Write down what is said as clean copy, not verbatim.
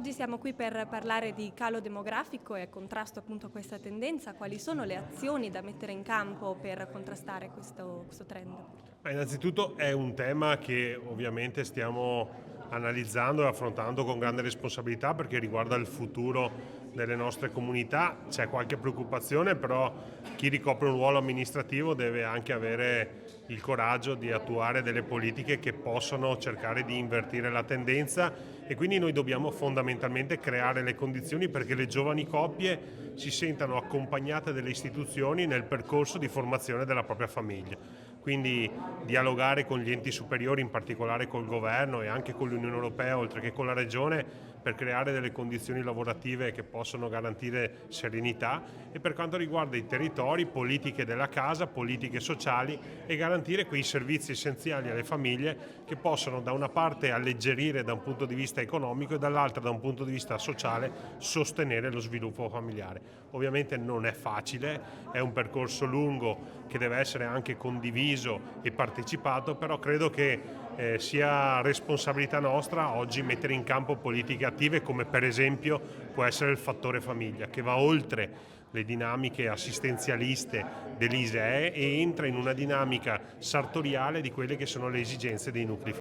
Oggi siamo qui per parlare di calo demografico e contrasto appunto a questa tendenza. Quali sono le azioni da mettere in campo per contrastare questo trend? Innanzitutto è un tema che ovviamente stiamo analizzando e affrontando con grande responsabilità perché riguarda il futuro delle nostre comunità. C'è qualche preoccupazione, però chi ricopre un ruolo amministrativo deve anche avere il coraggio di attuare delle politiche che possano cercare di invertire la tendenza, e quindi noi dobbiamo fondamentalmente creare le condizioni perché le giovani coppie si sentano accompagnate dalle istituzioni nel percorso di formazione della propria famiglia. Quindi dialogare con gli enti superiori, in particolare col governo e anche con l'Unione Europea, oltre che con la Regione, per creare delle condizioni lavorative che possono garantire serenità, e per quanto riguarda i territori, politiche della casa, politiche sociali, e garantire quei servizi essenziali alle famiglie che possono da una parte alleggerire da un punto di vista economico e dall'altra da un punto di vista sociale sostenere lo sviluppo familiare. Ovviamente non è facile, è un percorso lungo che deve essere anche condiviso e partecipato, però credo che sia responsabilità nostra oggi mettere in campo politiche attive come per esempio può essere il fattore famiglia, che va oltre le dinamiche assistenzialiste dell'ISEE e entra in una dinamica sartoriale di quelle che sono le esigenze dei nuclei